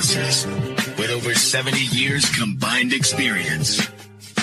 voices with over 70 years combined experience.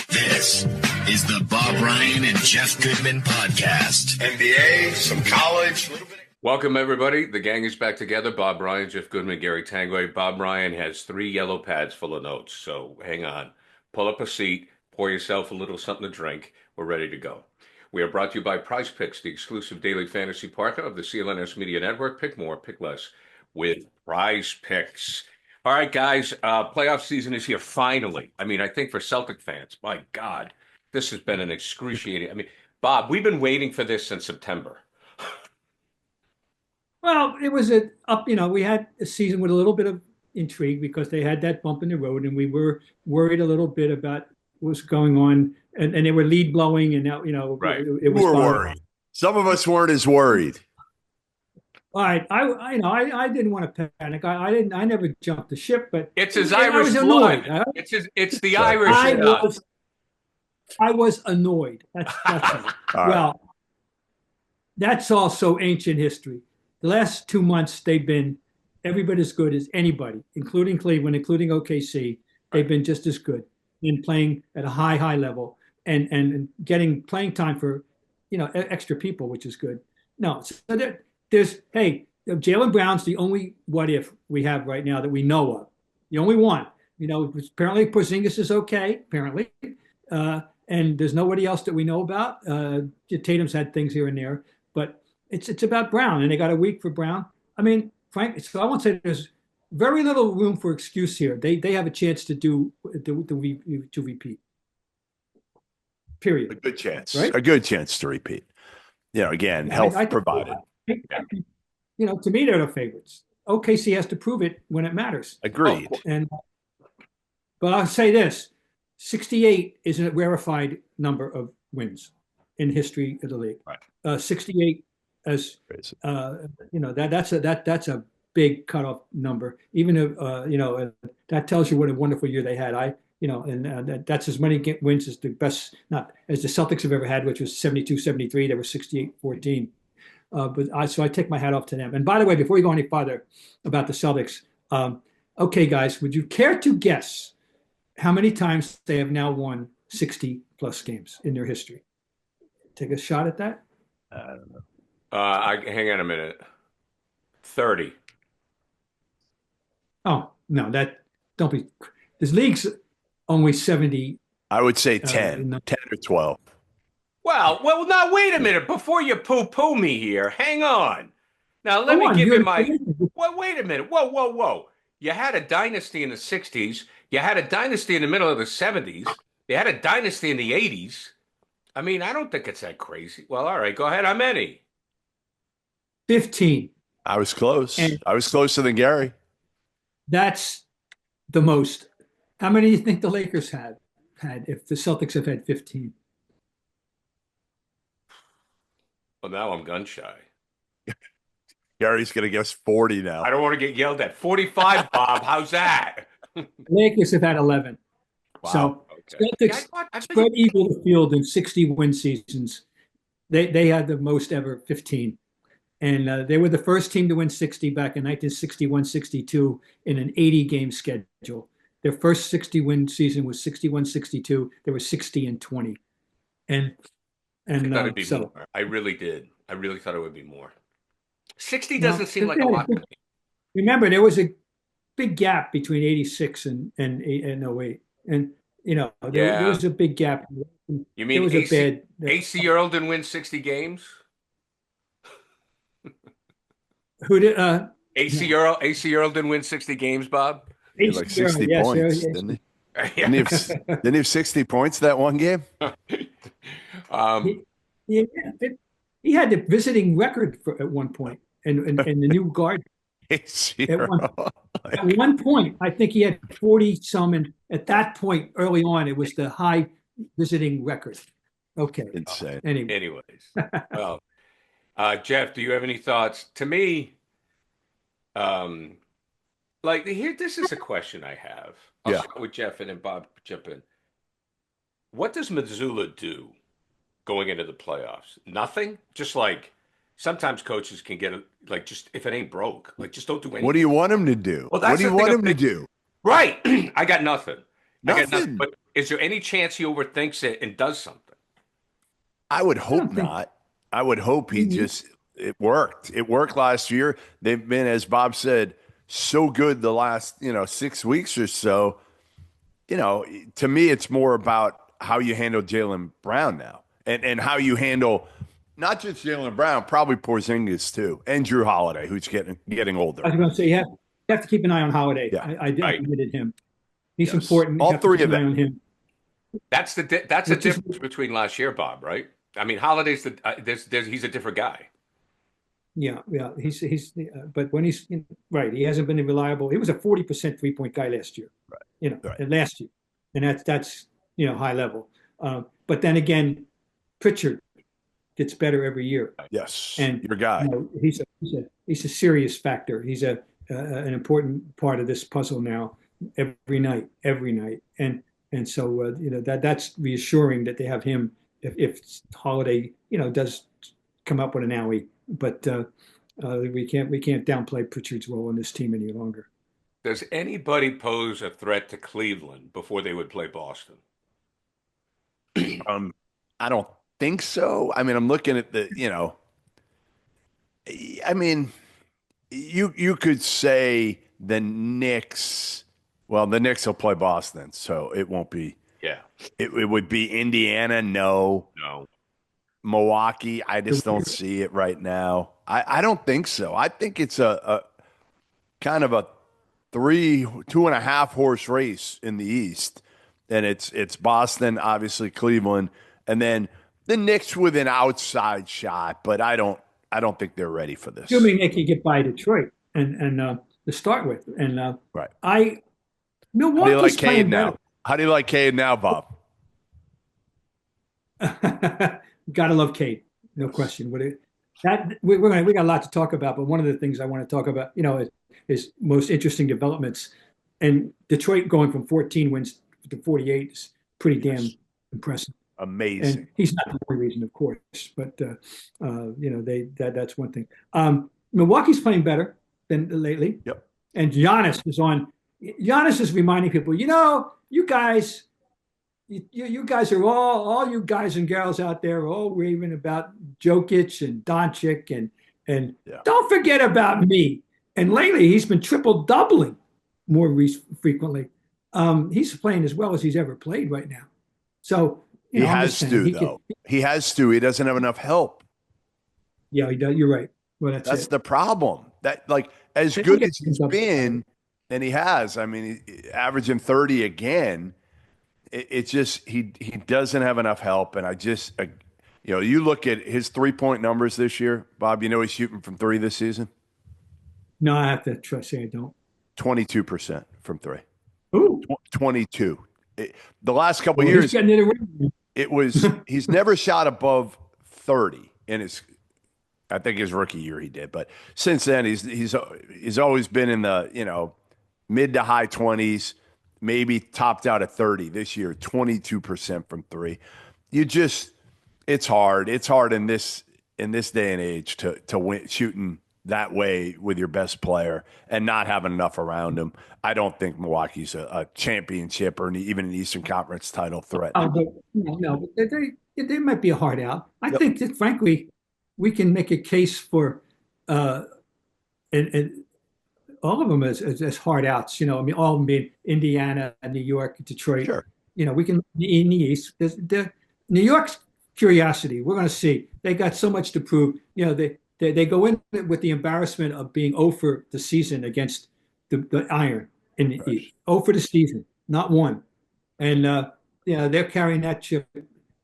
This is the Bob Ryan and Jeff Goodman podcast. NBA, some college, a little bit. Welcome, everybody. The gang is back together. Bob Ryan, Jeff Goodman, Gary Tanguay. Bob Ryan has 3 yellow pads full of notes, so hang on. Pull up a seat, pour yourself a little something to drink. We're ready to go. We are brought to you by Prize Picks, the exclusive daily fantasy partner of the CLNS Media Network. Pick more, pick less with Prize Picks. All right, guys, playoff season is here finally. I mean, I think for Celtic fans, my God, this has been an excruciating. I mean, Bob, we've been waiting for this since September. Well, it was we had a season with a little bit of intrigue because they had that bump in the road, and we were worried a little bit about what was going on, and they were lead blowing, and now, right. It was worried. Some of us weren't as worried. All right, I didn't want to panic. I never jumped the ship, but it's his Irish blood. It's the Irish. I was annoyed. That's well, that's also ancient history. The last 2 months, they've been every bit as good as anybody, including Cleveland, including OKC. They've been just as good in playing at a high level and getting playing time for, extra people, which is good. No, so there's Jaylen Brown's the only what if we have right now that we know of. The only one. Apparently Porzingis is okay, apparently. And there's nobody else that we know about. Tatum's had things here and there, but it's about Brown, and they got a week for Brown. I mean, Frank, so I won't say there's very little room for excuse here. They have a chance to repeat. Period. A good chance. Right? A good chance to repeat. Again, health provided. To me, they're the favorites. OKC has to prove it when it matters. Agreed. But I'll say this: 68 is a rarefied number of wins in history of the league. Right. 68 as that's a big cutoff number. Even if that tells you what a wonderful year they had. That's as many wins as the best, not as the Celtics have ever had, which was 72-73. They were 68-14. So I take my hat off to them. And by the way, before you go any farther about the Celtics, okay, guys, would you care to guess how many times they have now won 60-plus games in their history? Take a shot at that? I don't know. Hang on a minute. 30. Oh, no, don't be. This league's only 70. I would say 10 or 12. Well, now wait a minute. Before you poo-poo me here, hang on. Now let me give you my. Well, wait a minute. Whoa. You had a dynasty in the 60s. You had a dynasty in the middle of the 70s. You had a dynasty in the 80s. I mean, I don't think it's that crazy. Well, all right, go ahead. How many? 15. I was close. I was closer than Gary. That's the most. How many do you think the Lakers had if the Celtics have had 15? Well, now I'm gun shy. Gary's going to guess 40 now. I don't want to get yelled at. 45, Bob. How's that? Lakers have had 11. Wow. So okay. Celtics spread equal the field in 60-win seasons. They had the most ever, 15. And they were the first team to win 60 back in 1961-62 in an 80-game schedule. Their first 60-win season was 61-62. They were 60-20. And I thought it'd be more. I really did. I really thought it would be more. 60 doesn't seem like a lot to me. Remember, there was a big gap between 86 and 08. And, there was a big gap. You mean AC Earl didn't win 60 games? Who did? AC Earl didn't win 60 games, Bob? He had like 60 points, didn't he? Didn't he have 60 points that one game? He had the visiting record at one point in the new Garden. At one point, I think he had 40-some, and at that point, early on, it was the high visiting record. Okay. Insane. Anyways. Well, Jeff, do you have any thoughts? To me, this is a question I have. I'll start with Jeff and then Bob jump in. What does Missoula do going into the playoffs? Nothing? Just like sometimes coaches can get like just if it ain't broke, like just don't do anything. What do you want him to do? Well, that's what do you want him to do? Right. I got nothing. I got nothing. Nothing. But is there any chance he overthinks it and does something? I would hope not. I would hope it worked. It worked last year. They've been, as Bob said, so good the last, 6 weeks or so. To me, it's more about how you handle Jaylen Brown now and how you handle not just Jaylen Brown, probably Porzingis too, and Drew Holiday, who's getting older. I was going to say, you have to keep an eye on Holiday. Yeah. I admitted him. He's important. All three of them. On him. That's the difference between last year, Bob, right? I mean, Holiday's he's a different guy. Yeah. He's but when he's right, he hasn't been reliable. He was a 40% 3-point guy last year. Right. Last year, and that's high level. But then again, Pritchard gets better every year. Yes, and your guy. He's a serious factor. He's an important part of this puzzle now. Every night, and so that's reassuring that they have him. If Holiday does come up with an owie, but we can't downplay Pritchard's role in this team any longer. Does anybody pose a threat to Cleveland before they would play Boston? I don't think so. I mean, I'm looking at you could say the Knicks. Well, the Knicks will play Boston, so it won't be. Yeah. It would be Indiana, no. Milwaukee, I just don't see it right now. I don't think so. I think it's a kind of a 2.5 horse race in the East. And it's Boston, obviously Cleveland, and then the Knicks with an outside shot, but I don't think they're ready for this. Assuming they can get by Detroit and to start with. And right. Milwaukee's playing now. How do you like Cade now, Bob? Gotta love Cade, no question. We got a lot to talk about, but one of the things I want to talk about, is most interesting developments. And Detroit going from 14 wins to 48 is pretty damn impressive. Amazing. And he's not the only reason, of course, but that's one thing. Milwaukee's playing better than lately. Yep. And Giannis is reminding people, you guys are all you guys and girls out there are all raving about Jokic and Doncic and don't forget about me. And lately he's been triple doubling more frequently. He's playing as well as he's ever played right now. So he has to, though. He has to. He doesn't have enough help. Yeah, he does. You're right. Well, that's the problem. That as good as he's been, and he has. I mean, averaging 30 again. It's just he doesn't have enough help, and I just you look at his 3-point numbers this year, Bob. He's shooting from 3 this season. No, I have to say I don't. 22% from 3. Ooh, 22. The last couple of years, it was he's never shot above 30 in I think his rookie year he did, but since then he's always been in the mid to high 20s. Maybe topped out at 30 this year, 22% from 3. It's hard. It's hard in this day and age to win shooting that way with your best player and not having enough around him. I don't think Milwaukee's a championship or even an Eastern Conference title threat. No, they might be a hard out. I think that frankly, we can make a case for and all of them as hard outs, all of them being Indiana, New York, Detroit. Sure. We can in the East. The New York's curiosity. We're going to see. They got so much to prove. They go in with the embarrassment of being 0 for the season against the Iron in the East. 0 for the season, not 1. And they're carrying that chip.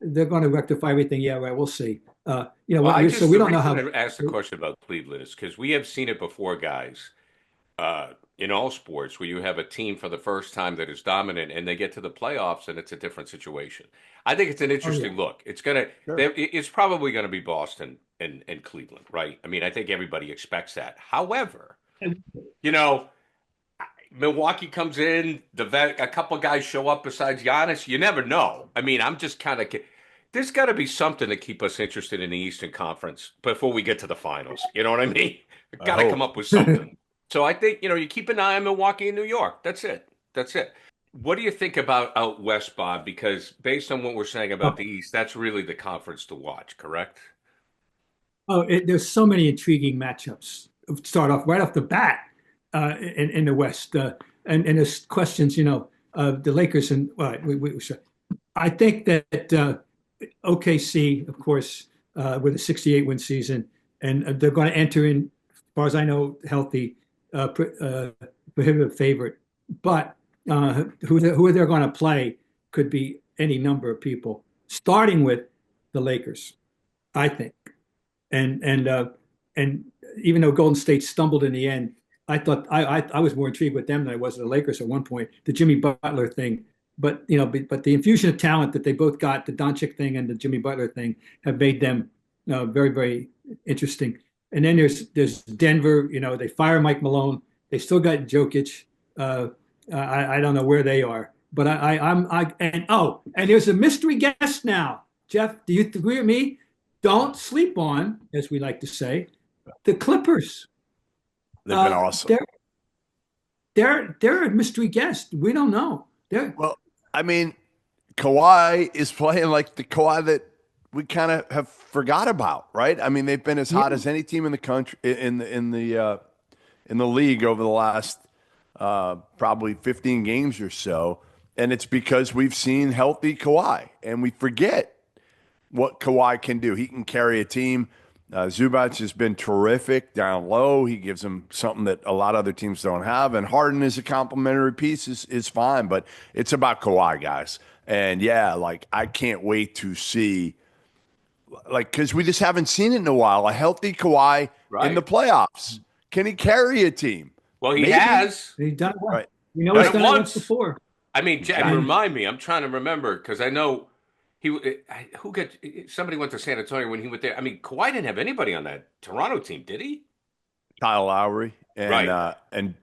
They're going to rectify everything. Yeah, right. We'll see. So we don't know how. I asked the question about Cleveland is because we have seen it before, guys. In all sports where you have a team for the first time that is dominant and they get to the playoffs and it's a different situation. I think it's an interesting look. It's it's probably going to be Boston and Cleveland, right? I mean, I think everybody expects that. However, Milwaukee comes in, a couple guys show up besides Giannis. You never know. I mean, I'm just kind of There's got to be something to keep us interested in the Eastern Conference before we get to the finals. You know what I mean? Got to come up with something. So I think, you keep an eye on Milwaukee and New York. That's it. That's it. What do you think about out west, Bob? Because based on what we're saying about the East, that's really the conference to watch, correct? There's so many intriguing matchups. Start off right off the bat in the West, and there's questions. The Lakers and I think that OKC, of course, with a 68-win season, and they're going to enter in, as far as I know, healthy, prohibitive favorite. But who they're going to play could be any number of people, starting with the Lakers, I think. And even though Golden State stumbled in the end, I thought I was more intrigued with them than I was with the Lakers at one point. The Jimmy Butler thing, but the infusion of talent that they both got, the Doncic thing and the Jimmy Butler thing, have made them very, very interesting. And then there's Denver. They fire Mike Malone. They still got Jokic. I don't know where they are, but and there's a mystery guest now. Jeff, do you agree with me? Don't sleep on, as we like to say, the Clippers. They've been awesome. They're a mystery guest. We don't know. Well, I mean, Kawhi is playing like the Kawhi that we kind of have forgot about, right? I mean, they've been as hot as any team in the country in the league over the last probably 15 games or so, and it's because we've seen healthy Kawhi, and we forget what Kawhi can do. He can carry a team. Zubac has been terrific down low. He gives them something that a lot of other teams don't have. And Harden is a complimentary piece is fine, but it's about Kawhi, guys. And I can't wait to see, because we just haven't seen it in a while. A healthy Kawhi in the playoffs. Can he carry a team? Well, he has. He's done it well. Right. He's done it once before. I mean, Jack, remind me. I'm trying to remember because I know somebody went to San Antonio when he went there. I mean, Kawhi didn't have anybody on that Toronto team, did he? Kyle Lowry and right. And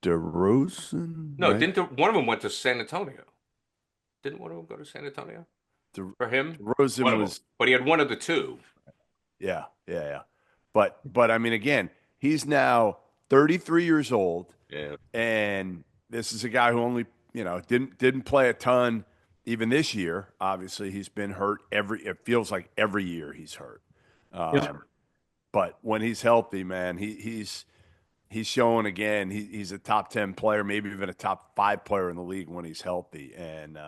DeRozan. No, right? didn't one of them went to San Antonio? Didn't one of them go to San Antonio for him? DeRozan was, but he had one of the two. Yeah. But I mean, again, he's now 33 years old. Yeah, and this is a guy who only didn't play a ton. Even this year, obviously, he's been hurt it feels like every year he's hurt. But when he's healthy, man, he's showing again. He's a top 10 player, maybe even a top 5 player in the league when he's healthy. And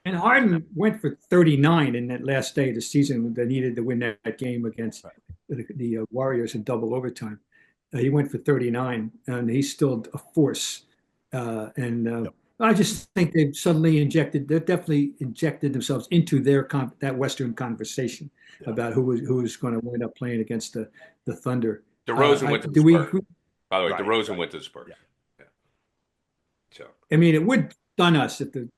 Harden went for 39 in that last day of the season. They needed to win that game against the Warriors in double overtime. He went for 39, and he's still a force. I just think they've definitely injected themselves into that Western conversation about who's going to wind up playing against the Thunder. DeRozan went to the Spurs. By the way, DeRozan went to the Spurs. Yeah. So I mean, it would stun us if the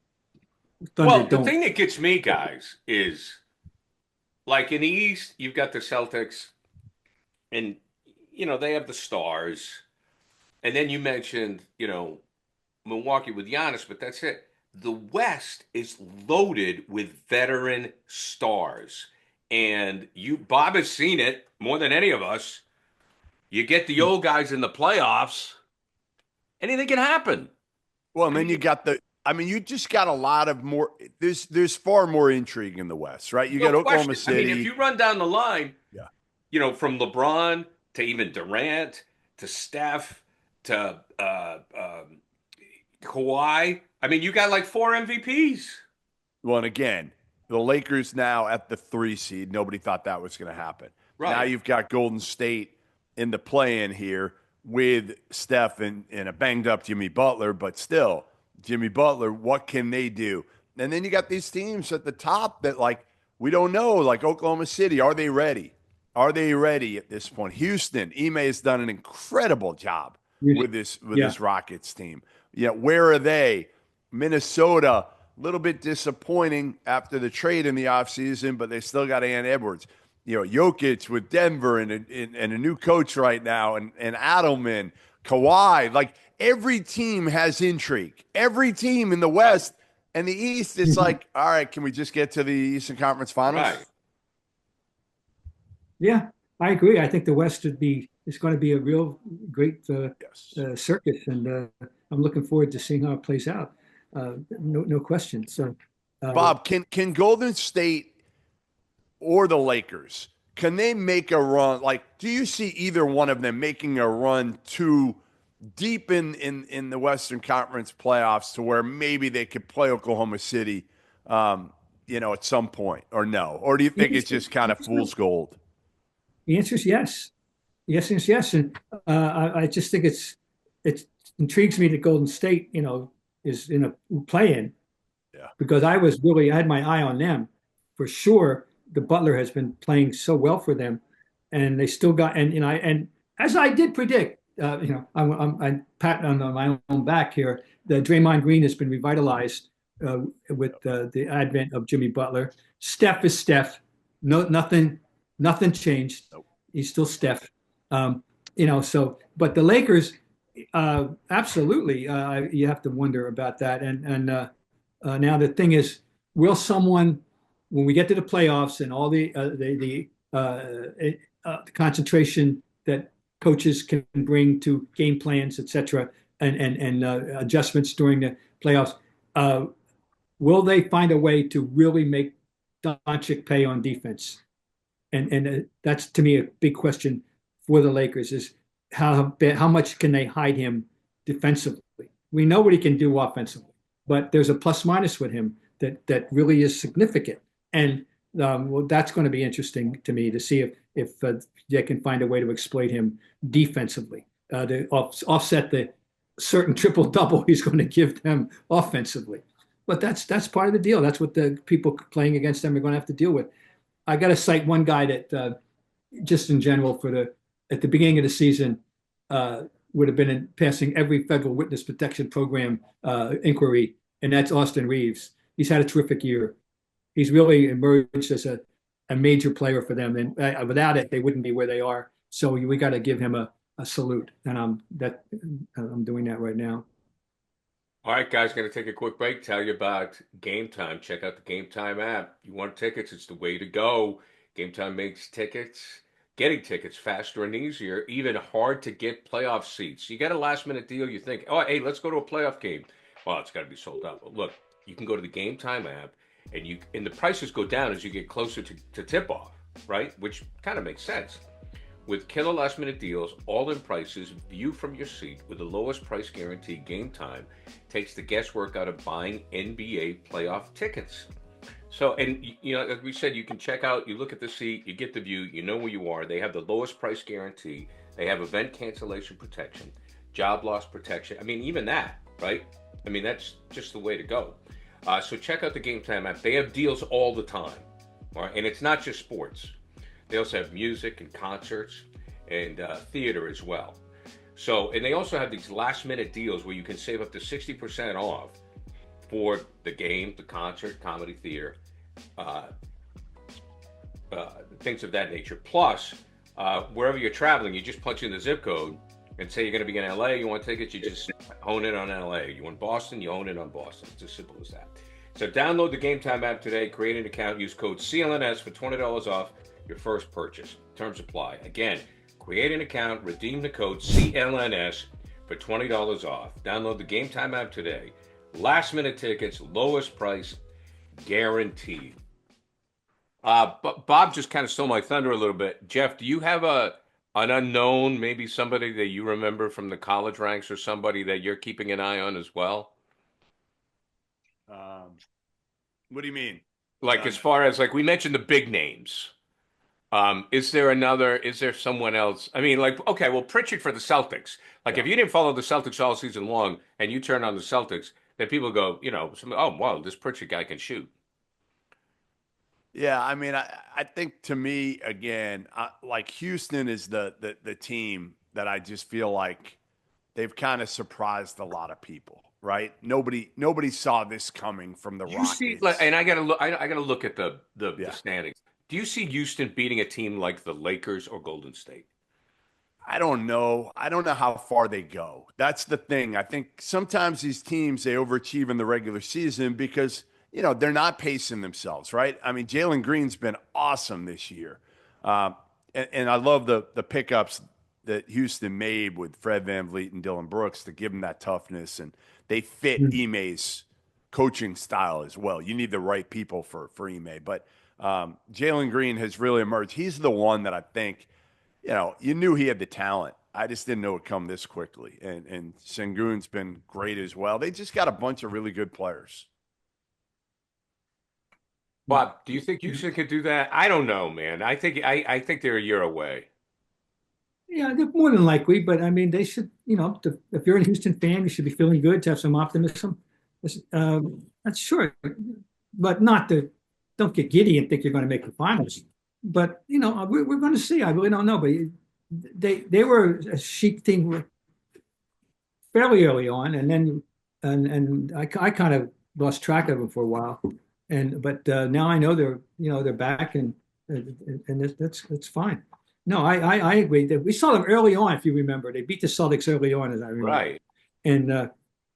Thunder the thing that gets me, guys, is like in the East, you've got the Celtics, and they have the stars, and then you mentioned Milwaukee with Giannis, but that's it. The West is loaded with veteran stars. And Bob has seen it more than any of us. You get the old guys in the playoffs, anything can happen. Well, and then you got you just got a lot of more. There's far more intrigue in the West, right? You got Oklahoma City. I mean, if you run down the line, from LeBron to even Durant to Steph to Kawhi. I mean, you got like 4 MVPs. Well, and again, the Lakers now at the 3 seed. Nobody thought that was going to happen. Right. Now you've got Golden State in the play-in here with Steph and a banged-up Jimmy Butler, but still, Jimmy Butler, what can they do? And then you got these teams at the top that, we don't know, like Oklahoma City. Are they ready? Are they ready at this point? Houston, Ime has done an incredible job with this Rockets team. Yeah, where are they? Minnesota, a little bit disappointing after the trade in the offseason, but they still got Ant Edwards. Jokic with Denver and a new coach right now, and Adelman, Kawhi. Every team has intrigue. Every team in the West And the East, it's like, all right, can we just get to the Eastern Conference Finals? Right. Yeah, I agree. I think the West is going to be a real great circus, and I'm looking forward to seeing how it plays out. No question. So, Bob, can Golden State or the Lakers, can they make a run? Like, do you see either one of them making a run too deep in the Western Conference playoffs to where maybe they could play Oklahoma City, at some point, or no? Or do you think it's just kind of fool's gold? The answer is yes. Yes. And I just think it intrigues me that Golden State, is in a play-in. Yeah. Because I had my eye on them for sure. The Butler has been playing so well for them, and they still got and as I did predict, I'm patting on my own back here. The Draymond Green has been revitalized with the advent of Jimmy Butler. Steph is Steph. No, nothing changed. Nope. He's still Steph. So but the Lakers, absolutely, you have to wonder about that. And now the thing is, will someone, when we get to the playoffs and all the concentration that coaches can bring to game plans, et cetera, and adjustments during the playoffs, will they find a way to really make Doncic pay on defense? And that's, to me, a big question for the Lakers is how much can they hide him defensively? We know what he can do offensively, but there's a plus minus with him that really is significant. And that's going to be interesting to me to see if they can find a way to exploit him defensively, to offset the certain triple double he's going to give them offensively. But that's part of the deal. That's what the people playing against them are going to have to deal with. I got to cite one guy that just in general at the beginning of the season would have been passing every federal witness protection program inquiry, and that's Austin Reeves. He's had a terrific year. He's really emerged as a major player for them, and without it, they wouldn't be where they are. So we got to give him a salute, and I'm doing that right now. All right, guys, going to take a quick break. Tell you about Gametime. Check out the Gametime app. You want tickets? It's the way to go. Gametime makes getting tickets faster and easier, even hard to get playoff seats. You get a last minute deal, you think, oh, hey, let's go to a playoff game. Well, it's got to be sold out. But look, you can go to the Gametime app, and the prices go down as you get closer to tip-off, right? Which kind of makes sense. With killer last minute deals, all-in prices, view from your seat with the lowest price guarantee, Gametime takes the guesswork out of buying NBA playoff tickets. So, and as we said, you can check out, you look at the seat, you get the view, you know where you are. They have the lowest price guarantee. They have event cancellation protection, job loss protection. I mean, even that, right? I mean, that's just the way to go. So check out the Gametime app. They have deals all the time, all right? And it's not just sports. They also have music and concerts and theater as well. So, and they also have these last minute deals where you can save up to 60% off for the game, the concert, comedy, theater, things of that nature. Plus, wherever you're traveling, you just punch in the zip code and say you're going to be in LA, you want tickets, you just hone in on LA. You want Boston, you hone in on Boston. It's as simple as that. So download the Gametime app today, create an account, use code CLNS for $20 off your first purchase. Terms apply. Again, create an account, redeem the code CLNS for $20 off. Download the Gametime app today. Last minute tickets, lowest price, guaranteed. But Bob just kind of stole my thunder a little bit. Jeff, do you have an unknown, maybe somebody that you remember from the college ranks or somebody that you're keeping an eye on as well? What do you mean? Like as far as, like, we mentioned the big names. Is there someone else? I mean, like, okay, well, Pritchard for the Celtics. Like, if you didn't follow the Celtics all season long and you turn on the Celtics, then people go, oh, wow, this Pritchard guy can shoot. Yeah, I mean, I think to me, again, like Houston is the team that I just feel like they've kind of surprised a lot of people, right? Nobody saw this coming from the Rockets. And I gotta look at the standings. Do you see Houston beating a team like the Lakers or Golden State? I don't know. I don't know how far they go. That's the thing. I think sometimes these teams, they overachieve in the regular season because, they're not pacing themselves, right? I mean, Jalen Green's been awesome this year. And I love the pickups that Houston made with Fred VanVleet and Dylan Brooks to give him that toughness. And they fit Ime's coaching style as well. You need the right people for Ime. But Jalen Green has really emerged. He's the one that I think, you knew he had the talent. I just didn't know it would come this quickly. And Sengun's been great as well. They just got a bunch of really good players. Bob, do you think Houston could do that? I don't know, man. I think they're a year away. Yeah, they're more than likely, but I mean, they should, if you're a Houston fan, you should be feeling good to have some optimism. That's sure, but don't get giddy and think you're going to make the finals. But, we're going to see. I really don't know. But they were a chic team fairly early on, and then and I kind of lost track of them for a while. But now I know they're back, and that's fine. No, I agree that we saw them early on. If you remember, they beat the Celtics early on, as I remember. Right. And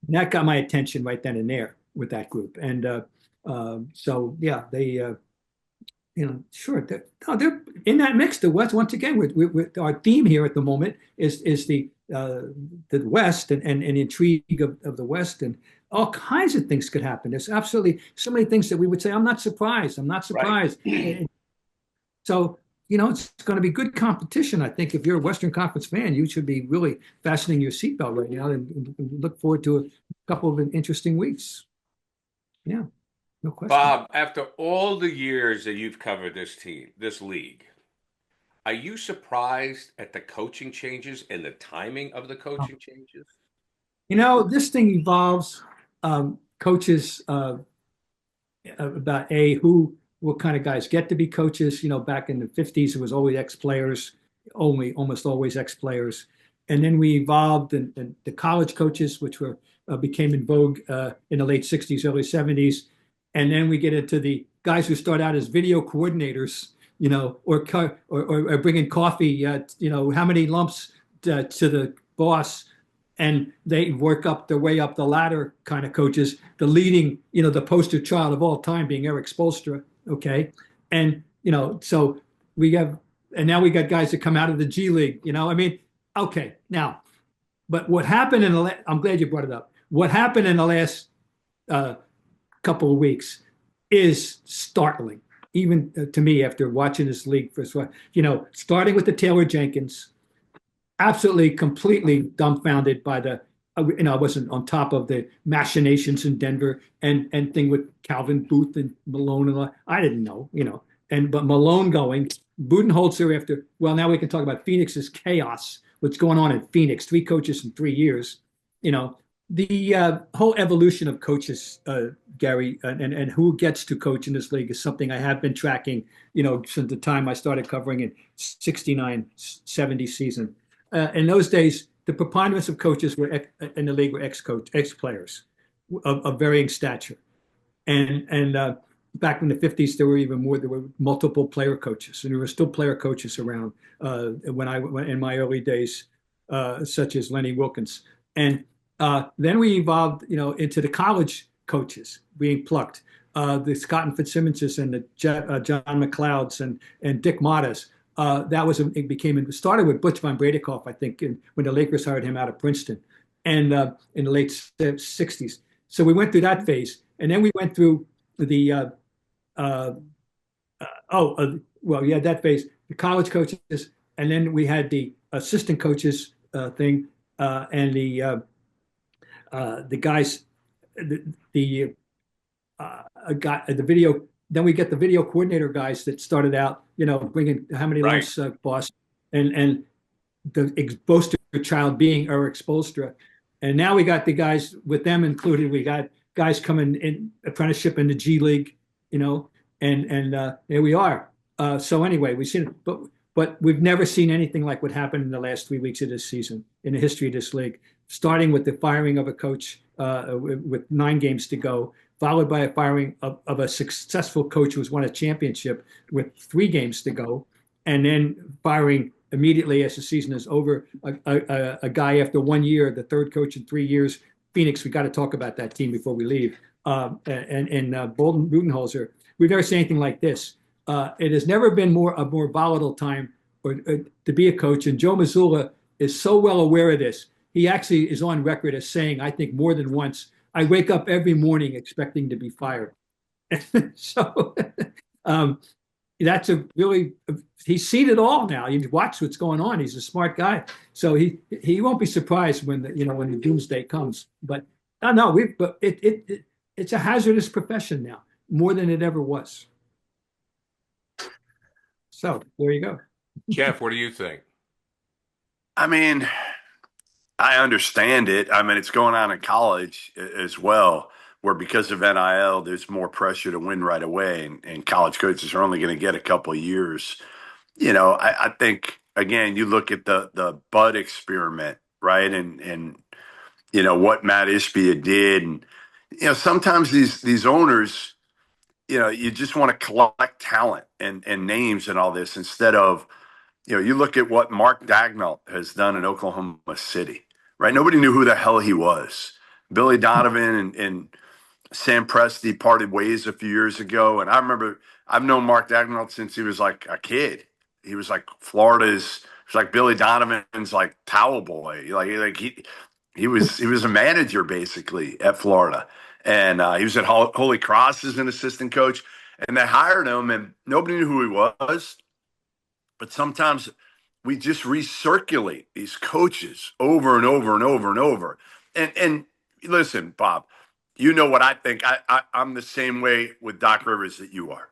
that got my attention right then and there with that group. And so yeah, they sure they're in that mix. The West, once again, with our theme here at the moment is the West and intrigue of the West, and all kinds of things could happen. There's absolutely so many things that we would say, I'm not surprised. Right. So, it's going to be good competition. I think if you're a Western Conference fan, you should be really fastening your seatbelt right now and look forward to a couple of interesting weeks. Yeah, no question. Bob, after all the years that you've covered this league, are you surprised at the coaching changes and the timing of the coaching changes? This thing evolves. Coaches about what kind of guys get to be coaches. Back in the 50s, it was always ex-players, almost always ex-players. And then we evolved and the college coaches, which became in vogue in the late 60s, early 70s. And then we get into the guys who start out as video coordinators, or bringing coffee, how many lumps to the boss. And they work up their way up the ladder kind of coaches, the leading, the poster child of all time being Eric Spoelstra. Okay. And, so now we got guys that come out of the G League, okay. Now, but what happened I'm glad you brought it up. What happened in the last couple of weeks is startling, even to me after watching this league for, starting with the Taylor Jenkins, absolutely, completely dumbfounded by I wasn't on top of the machinations in Denver and thing with Calvin Booth and Malone and all. I didn't know, but Malone going, Budenholzer after. Well, now we can talk about Phoenix's chaos. What's going on in Phoenix? 3 coaches in 3 years. The whole evolution of coaches, Gary, and who gets to coach in this league is something I have been tracking, since the time I started covering in 69-70 season. In those days, the preponderance of coaches in the league were ex-players of varying stature. And back in the 50s, there were even more. There were multiple player coaches, and there were still player coaches around when in my early days, such as Lenny Wilkins. And then we evolved, into the college coaches being plucked, the Scott and Fitzsimmonses and the John McLeods and Dick Mattas. It started with Butch von Breidekoff, I think, when the Lakers hired him out of Princeton, and in the late 60s. So we went through that phase, and then we went through the that phase, the college coaches, and then we had the assistant coaches thing, and the guys, the video. Then we get the video coordinator guys that started out, bringing how many lumps, boss, and the poster child being Eric Spoelstra. And now we got the guys with them included. We got guys coming in apprenticeship in the G League, and there we are. So anyway, we've seen it, but we've never seen anything like what happened in the last 3 weeks of this season in the history of this league, starting with the firing of a coach with 9 games to go, followed by a firing of a successful coach who's won a championship with 3 games to go, and then firing immediately as the season is over, a guy after 1 year, the third coach in 3 years, Phoenix, we got to talk about that team before we leave. And Bolton Budenholzer, we've never seen anything like this. It has never been a more volatile time to be a coach. And Joe Mazzulla is so well aware of this. He actually is on record as saying, I think more than once, I wake up every morning expecting to be fired. So that's he's seen it all now. You watch what's going on. He's a smart guy. So he won't be surprised when the doomsday comes. But it's a hazardous profession now, more than it ever was. So there you go. Jeff, what do you think? I mean, I understand it. I mean, it's going on in college as well, where because of NIL, there's more pressure to win right away, and college coaches are only going to get a couple of years. I think, again, you look at the Bud experiment, right? And what Matt Ishbia did. And, sometimes these owners, you just want to collect talent and names and all this instead of, you look at what Mark Dagnall has done in Oklahoma City, right? Nobody knew who the hell he was. Billy Donovan and Sam Presti parted ways a few years ago. And I remember I've known Mark Dagnall since he was like a kid. He was like Billy Donovan's like towel boy. He was a manager basically at Florida. And he was at Holy Cross as an assistant coach. And they hired him and nobody knew who he was. But sometimes we just recirculate these coaches over and over and over and over. And listen, Bob, you know what I think. I'm the same way with Doc Rivers that you are.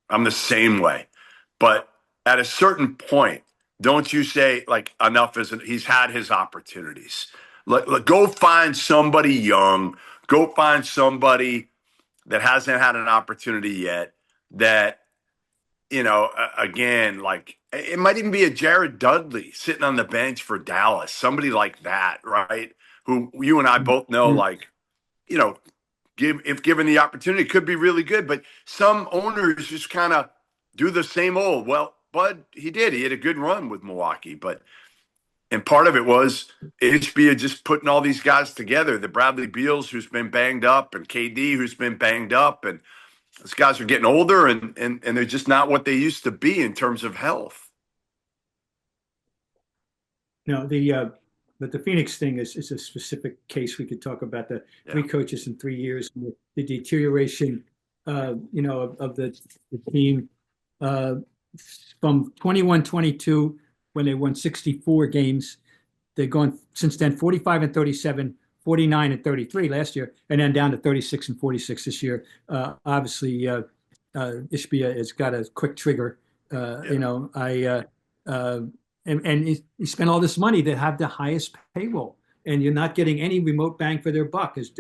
I'm the same way. But at a certain point, don't you say, like, enough isn't, he's had his opportunities. Go find somebody young. Go find somebody that hasn't had an opportunity yet that, again, like, it might even be a Jared Dudley sitting on the bench for Dallas, somebody like that, right? Who you and I both know, like, if given the opportunity, could be really good. But some owners just kind of do the same old. Well, Bud, he had a good run with Milwaukee, and part of it was HB just putting all these guys together. The Bradley Beals, who's been banged up, and KD, who's been banged up, and those guys are getting older, and they're just not what they used to be in terms of health. No, but the Phoenix thing is a specific case. We could talk about the three coaches in 3 years, and the deterioration, of the team from 21-22 when they won 64 games. They've gone since then 45-37. 49-33 last year, and then down to 36-46 this year. Obviously, Ishbia has got a quick trigger. And he spent all this money to have the highest payroll, and you're not getting any remote bang for their buck, as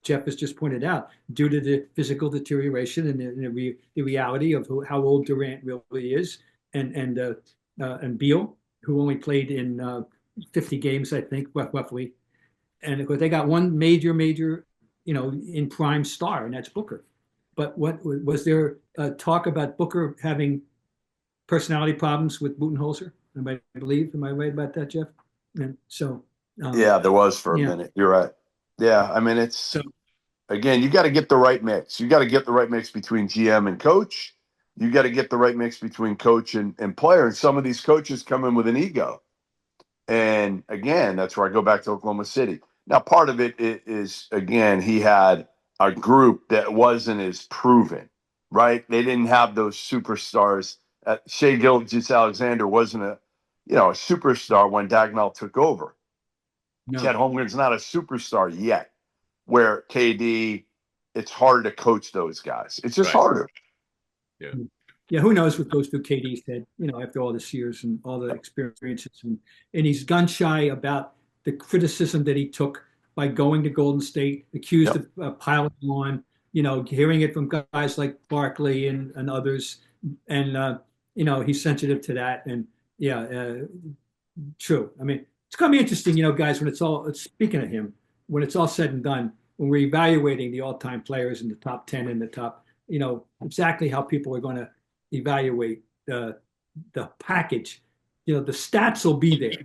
Jeff has just pointed out, due to the physical deterioration and the reality of how old Durant really is, and Beal, who only played in 50 games, I think, roughly. And of course, they got one major, in prime star, and that's Booker. But what was there talk about Booker having personality problems with Budenholzer? Am I right about that, Jeff? And so, there was for a minute. You're right. Yeah, I mean, again, you got to get the right mix. You got to get the right mix between GM and coach. You got to get the right mix between coach and player. And some of these coaches come in with an ego. And again, that's where I go back to Oklahoma City. Now, part of it is, again, he had a group that wasn't as proven, right? They didn't have those superstars. Shea Gilgeous-Alexander wasn't a superstar when Dagnall took over. No. Chet Holmgren's not a superstar yet, where KD, it's hard to coach those guys. It's just harder. Yeah. Yeah, who knows what goes through KD's head, after all this years and all the experiences. And he's gun shy about the criticism that he took by going to Golden State, accused of piling on, hearing it from guys like Barkley and others. And, he's sensitive to that. And, true. I mean, it's going to be interesting, guys, speaking of him, when it's all said and done, when we're evaluating the all-time players in the top 10 and the top, exactly how people are going to evaluate the package the stats will be there.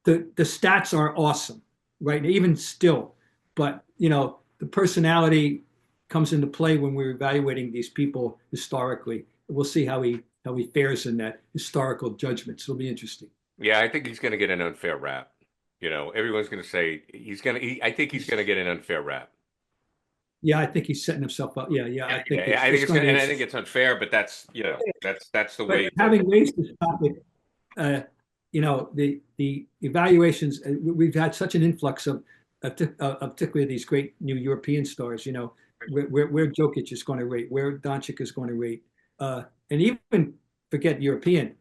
The stats are awesome, right? Even still, but the personality comes into play when we're evaluating these people historically. We'll see how he fares in that historical judgment. So it'll be interesting. Yeah, I think he's going to get an unfair rap. Everyone's going to say I think he's going to get an unfair rap. Yeah, I think he's setting himself up. Yeah. I think I think it's unfair, but that's that's the way. Having raised this topic, the evaluations, we've had such an influx of particularly these great new European stars. Where Jokic is going to rate, where Doncic is going to rate, and even forget European,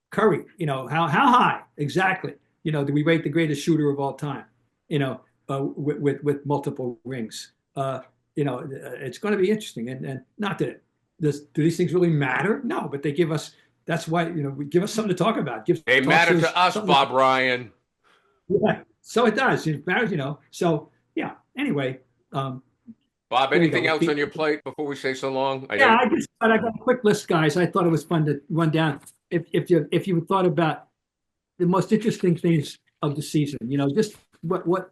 Curry. How high exactly? Do we rate the greatest shooter of all time? With multiple rings. It's going to be interesting, and not that do these things really matter? No, but they give us. That's why we give us something to talk about. They matter to us, Bob Ryan. Yeah, so it does. It matters, So yeah. Anyway, Bob, anything else on your plate before we say so long? I got a quick list, guys. I thought it was fun to run down. If you thought about the most interesting things of the season, just what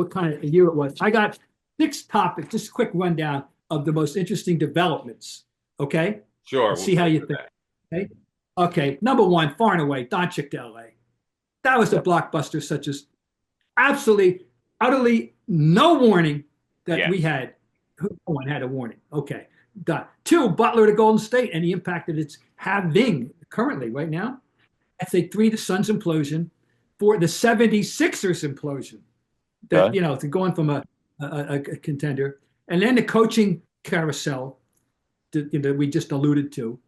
kind of a year it was. I got 6 topics, just a quick rundown of the most interesting developments. Okay? Sure. We'll see how you think. Okay. Number 1, far and away, Doncic to LA. That was a blockbuster, such as absolutely, utterly no warning that we had. No one had a warning. Okay. 2, Butler to Golden State and the impact that it's having currently right now. I think 3, the Suns implosion. 4, the 76ers implosion. That to going from a contender, and then the coaching carousel that we just alluded to,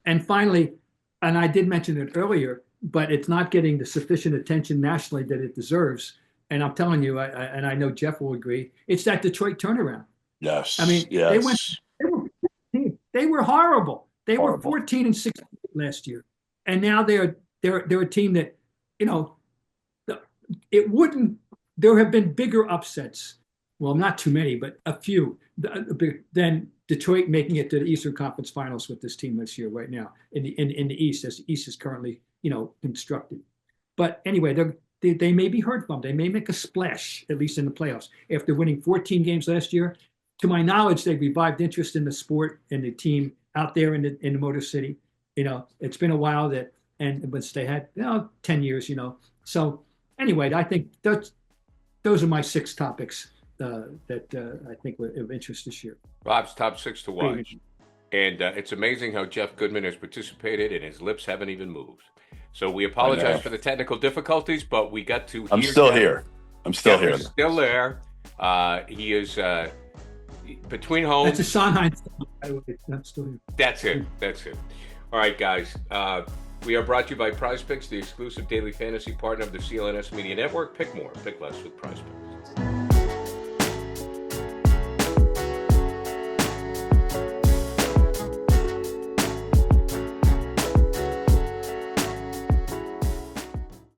and finally, and I did mention it earlier, but it's not getting the sufficient attention nationally that it deserves. And I'm telling you, and I know Jeff will agree, it's that Detroit turnaround. Yes. I mean, yes. They were horrible. They were 14-16 last year, and now they're a team that it wouldn't. There have been bigger upsets. Well, not too many, but a few. Than Detroit making it to the Eastern Conference Finals with this team this year, right now in the East, as the East is currently constructed. But anyway, they may be heard from. They may make a splash, at least in the playoffs, after winning 14 games last year. To my knowledge, they've revived interest in the sport and the team out there in the Motor City. It's been a while but they had 10 years. So anyway, I think those are my 6 topics that I think were of interest this year. Bob's top 6 to watch. And it's amazing how Jeff Goodman has participated and his lips haven't even moved. So we apologize for the technical difficulties, but we got to I'm still here. He's still there. He is between homes. That's a Sondheim. I'm still here. That's it. All right, guys. We are brought to you by Prize Picks, the exclusive daily fantasy partner of the CLNS Media Network. Pick more, pick less with Prize Picks.